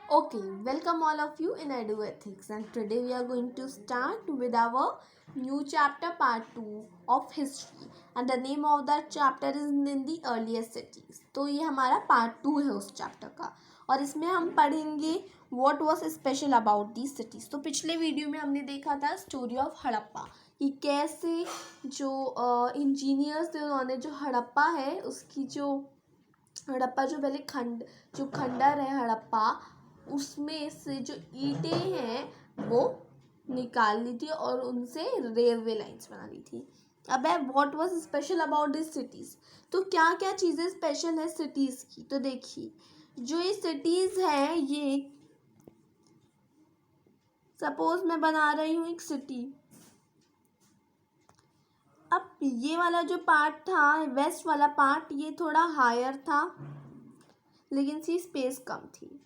Okay, welcome all of you in Edu Ethics, and today we are going to start with our new chapter part 2 of history, and the name of that chapter is in the earliest cities. तो ये हमारा part 2 है उस chapter का, और इसमें हम पढ़ेंगे what was special about these cities. तो पिछले वीडियो में हमने देखा था story of हड़प्पा कि कैसे जो इंजीनियर्स थे उन्होंने जो हड़प्पा है उसकी जो हड़प्पा जो पहले जो खंडर है हड़प्पा उसमें से जो ईंटें हैं वो निकाल ली थी और उनसे रेलवे लाइंस बना ली थी। अब है what was special about this cities. तो क्या क्या चीज़ें स्पेशल है सिटीज़ की, तो देखिए जो ये सिटीज़ हैं ये सपोज मैं बना रही हूँ एक सिटी। अब ये वाला जो पार्ट था वेस्ट वाला पार्ट ये थोड़ा हायर था लेकिन सी स्पेस कम थी।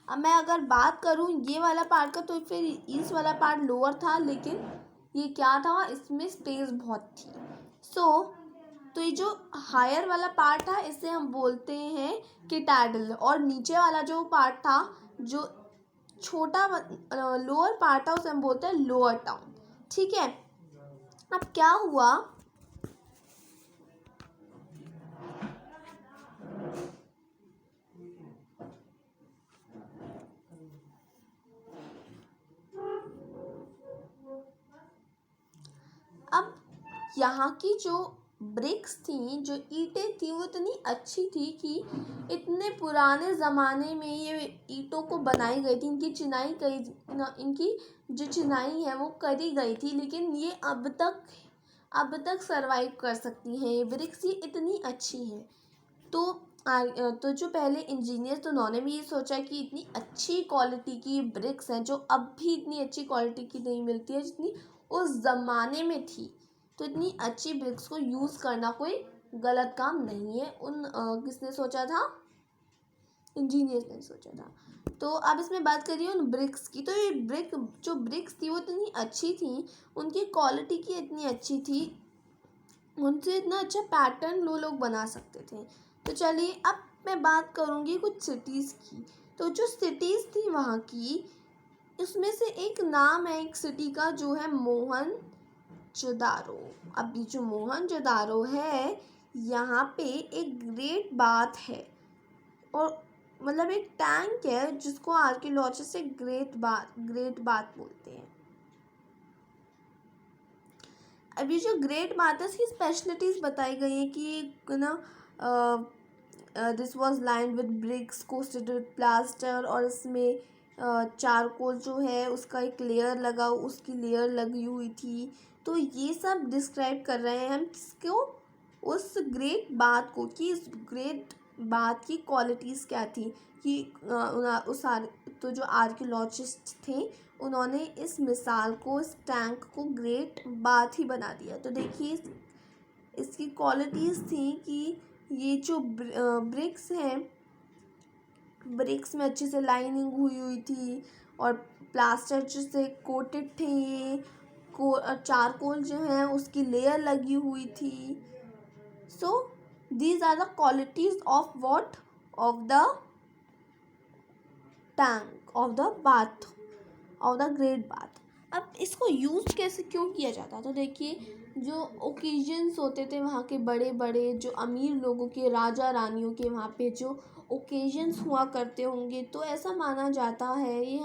अब मैं अगर बात करूँ ये वाला पार्ट का तो फिर ईस्ट वाला पार्ट लोअर था लेकिन ये क्या था इसमें स्पेस बहुत थी। तो ये जो हायर वाला पार्ट था इसे हम बोलते हैं किटाडल, और नीचे वाला जो पार्ट था जो छोटा लोअर पार्ट था उसे हम बोलते हैं लोअर टाउन। ठीक है, अब क्या हुआ अब यहाँ की जो ब्रिक्स थी जो ईंटें थी वो इतनी अच्छी थी कि इतने पुराने ज़माने में ये ईंटों को बनाई गई थी, इनकी चिनाई करी इनकी जो चिनाई है वो करी गई थी, लेकिन ये अब तक सरवाइव कर सकती हैं। ये ब्रिक्स ये इतनी अच्छी हैं। तो जो पहले इंजीनियर्स तो उन्होंने भी ये सोचा कि इतनी अच्छी क्वालिटी की ब्रिक्स हैं जो अब भी इतनी अच्छी क्वालिटी की नहीं मिलती है जितनी उस ज़माने में थी, तो इतनी अच्छी ब्रिक्स को यूज़ करना कोई गलत काम नहीं है। किसने सोचा था? इंजीनियर्स ने सोचा था। तो अब इसमें बात करिए उन ब्रिक्स की। तो ये ब्रिक्स थी वो इतनी अच्छी थी, उनकी क्वालिटी की इतनी अच्छी थी, उनसे इतना अच्छा पैटर्न लोग बना सकते थे। तो चलिए अब मैं बात करूँगी कुछ सिटीज़ की। तो जो सिटीज़ थी वहाँ की उसमें से एक नाम है एक सिटी का जो है मोहनजोदारो। अब ये जो मोहनजोदारो है यहाँ पे एक ग्रेट बात है, और मतलब एक टैंक है जिसको आर्कियोलॉजिस्ट से ग्रेट बात बोलते हैं। अब ये जो ग्रेट बात है इसकी स्पेशलिटीज़ बताई गई है कि ना this was lined with bricks coated with plaster, और इसमें चारकोल जो है उसका एक लेयर लगा उसकी लेयर लगी हुई थी। तो ये सब डिस्क्राइब कर रहे हैं हम किसको, उस ग्रेट बात को, कि इस ग्रेट बात की क्वालिटीज़ क्या थी कि तो जो आर्कियोलॉजिस्ट थे उन्होंने इस मिसाल को इस टैंक को ग्रेट बात ही बना दिया। तो देखिए इसकी क्वालिटीज़ थी कि ये जो ब्रिक्स हैं ब्रिक्स में अच्छे से लाइनिंग हुई थी और प्लास्टर से कोटेड थे ये चारकोल जो है उसकी लेयर लगी हुई थी। So these are the qualities of what, of the tank, of the bath, of the great bath. अब इसको यूज़ कैसे क्यों किया जाता, तो देखिए जो ओकेजन्स होते थे वहाँ के बड़े बड़े जो अमीर लोगों के राजा रानियों के वहाँ पे जो ओकेजन्स हुआ करते होंगे, तो ऐसा माना जाता है ये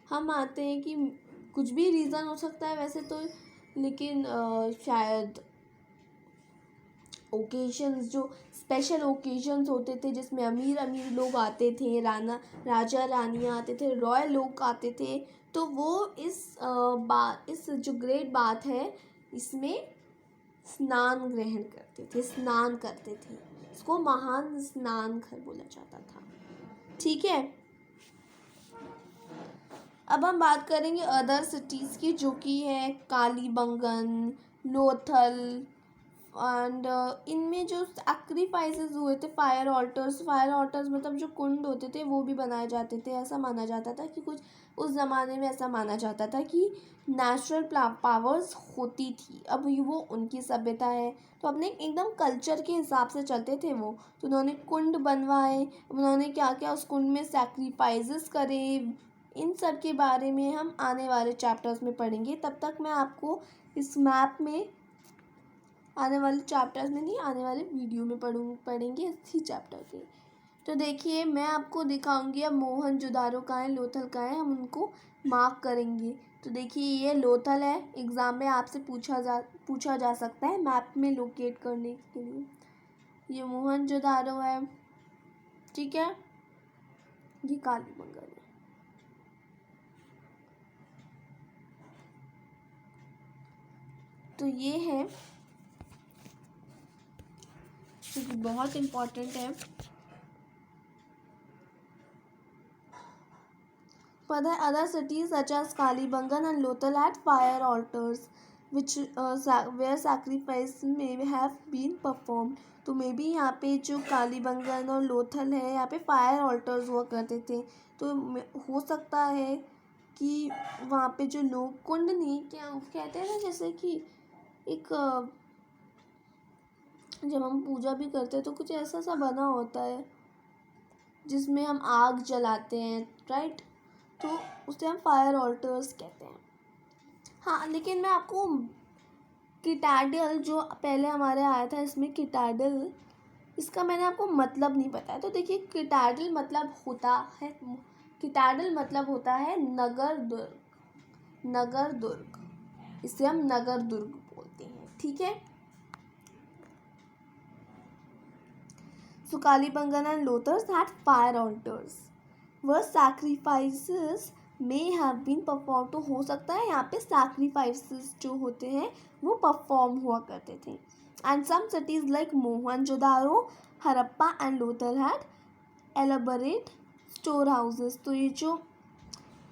हम आते हैं कि कुछ भी रीज़न हो सकता है वैसे तो, लेकिन शायद ओकेजन्स जो स्पेशल ओकेजन्स होते थे जिसमें अमीर अमीर लोग आते थे, राजा रानियाँ आते थे, रॉयल लोग आते थे, तो वो इस जो ग्रेट बात है इसमें स्नान करते थे। इसको महान स्नान घर बोला जाता था। ठीक है, अब हम बात करेंगे अदर सिटीज़ की जो कि है कालीबंगन, लोथल, एंड इनमें जो सैक्रिफाइसेस हुए थे, फायर ऑल्टर्स मतलब जो कुंड होते थे वो भी बनाए जाते थे। ऐसा माना जाता था कि कुछ उस ज़माने में ऐसा माना जाता था कि नेचुरल पावर्स होती थी। अब वो उनकी सभ्यता है, तो अपने एकदम कल्चर के हिसाब से चलते थे वो। तो उन्होंने कुंड बनवाए, उन्होंने क्या क्या उस कुंड में सैक्रिफाइसेस करे, इन सब के बारे में हम आने वाले चैप्टर्स में पढ़ेंगे। तब तक मैं आपको इस मैप में आने वाले चैप्टर्स में नहीं, आने वाले वीडियो में पढ़ेंगे इसी चैप्टर के। तो देखिए मैं आपको दिखाऊंगी अब मोहनजोदारो कहाँ है, लोथल कहाँ है, हम उनको मार्क करेंगे। तो देखिए ये लोथल है, एग्ज़ाम में आपसे पूछा जा सकता है मैप में लोकेट करने के लिए। ये मोहनजोदारो है, ठीक है, ये कालीबंगन है। तो ये है जो कि बहुत इम्पोर्टेंट है। For the other cities such as Kalibangan and Lothal had fire altars which where sacrifice may have been performed. तो मे बी यहाँ पे जो कालीबंगन और लोथल है यहाँ पे फायर ऑल्टर्स हुआ करते थे। तो हो सकता है कि वहाँ पे जो लोग कुंड नहीं, क्या कहते हैं ना, जैसे कि एक जब हम पूजा भी करते हैं तो कुछ ऐसा सा बना होता है जिसमें हम आग जलाते हैं, राइट, तो उसे हम फायर ऑल्टर्स कहते हैं। हाँ, लेकिन मैं आपको किटाडल जो पहले हमारे आया था, इसमें किटाडल, इसका मैंने आपको मतलब नहीं बताया। तो देखिए किटाडल मतलब होता है नगर दुर्ग, इसे हम नगर दुर्ग बोलते हैं, ठीक है। So Kalibangan and Lothal had fire altars where sacrifices may have been performed. तो हो सकता है यहाँ पे sacrifices जो होते हैं वो परफॉर्म हुआ करते थे। And some cities like Mohenjo-daro, Harappa and Lothal had elaborate storehouses. तो ये जो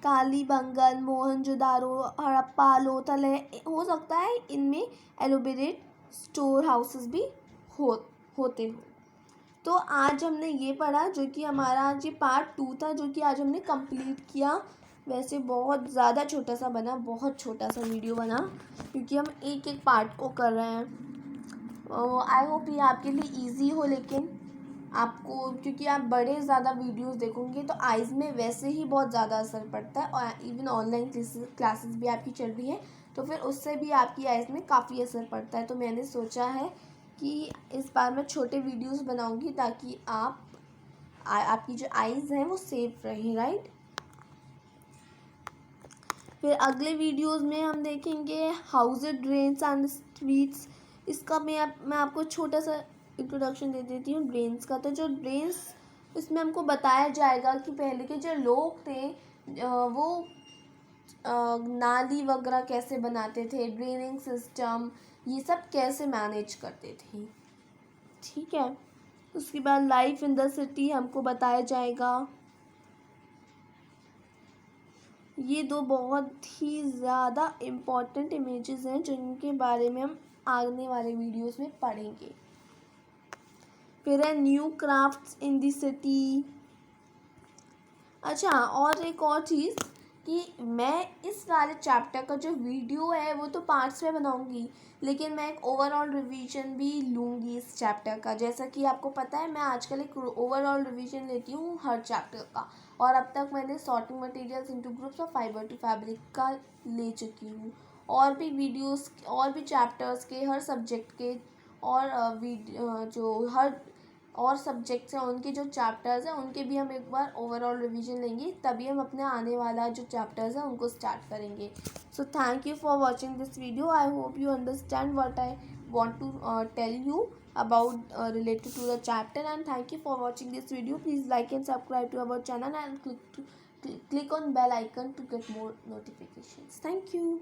कालीबंगन, मोहनजोदारो, हड़प्पा, लोथल है, हो सकता है इनमें एलोबरेट स्टोर हाउसेस भी होते हो। तो आज हमने ये पढ़ा जो कि हमारा आज ये पार्ट 2 था, जो कि आज हमने कंप्लीट किया। वैसे बहुत ज़्यादा छोटा सा बना, बहुत छोटा सा वीडियो बना, क्योंकि हम एक एक पार्ट को कर रहे हैं। आई होप ये आपके लिए इजी हो, लेकिन आपको, क्योंकि आप बड़े ज़्यादा वीडियोस देखोगे तो आइज़ में वैसे ही बहुत ज़्यादा असर पड़ता है, और इवन ऑनलाइन क्लासेस भी आपकी चल रही है तो फिर उससे भी आपकी आइज़ में काफ़ी असर पड़ता है। तो मैंने सोचा है कि इस बार मैं छोटे वीडियोस बनाऊंगी ताकि आपकी जो आइज़ हैं वो सेफ रहें, राइट। फिर अगले वीडियोस में हम देखेंगे हाउस ड्रेन्स एंड स्ट्रीट्स। इसका मैं आपको छोटा सा इंट्रोडक्शन दे देती हूँ ड्रेन्स का। तो जो ड्रेन्स, इसमें हमको बताया जाएगा कि पहले के जो लोग थे वो नाली वगैरह कैसे बनाते थे, ड्रेनिंग सिस्टम, ये सब कैसे मैनेज करते थे, ठीक है। उसके बाद लाइफ इन द सिटी हमको बताया जाएगा। ये दो बहुत ही ज़्यादा इम्पॉर्टेंट इमेजेस हैं जिनके बारे में हम आने वाले वीडियोस में पढ़ेंगे। फिर है new crafts in the city. अच्छा, और एक और चीज़ कि मैं इस वाले चैप्टर का जो वीडियो है वो तो पार्ट्स में बनाऊंगी, लेकिन मैं एक ओवरऑल रिवीजन भी लूँगी इस चैप्टर का। जैसा कि आपको पता है मैं आजकल एक ओवरऑल रिवीजन लेती हूँ हर चैप्टर का, और अब तक मैंने सॉर्टिंग मटेरियल्स इनटू ग्रुप्स और फाइबर टू फैब्रिक का ले चुकी हूँ। और भी वीडियोस और भी चैप्टर्स के, हर सब्जेक्ट के, और जो हर और सब्जेक्ट्स हैं उनके जो चैप्टर्स हैं उनके भी हम एक बार ओवरऑल रिवीजन लेंगे, तभी हम अपने आने वाला जो चैप्टर्स हैं उनको स्टार्ट करेंगे। So thank you for watching this video. I hope you understand what I want to tell you about related to the chapter, and thank you for watching this video. Please like and subscribe to our channel and click on bell icon to get more notifications. Thank you.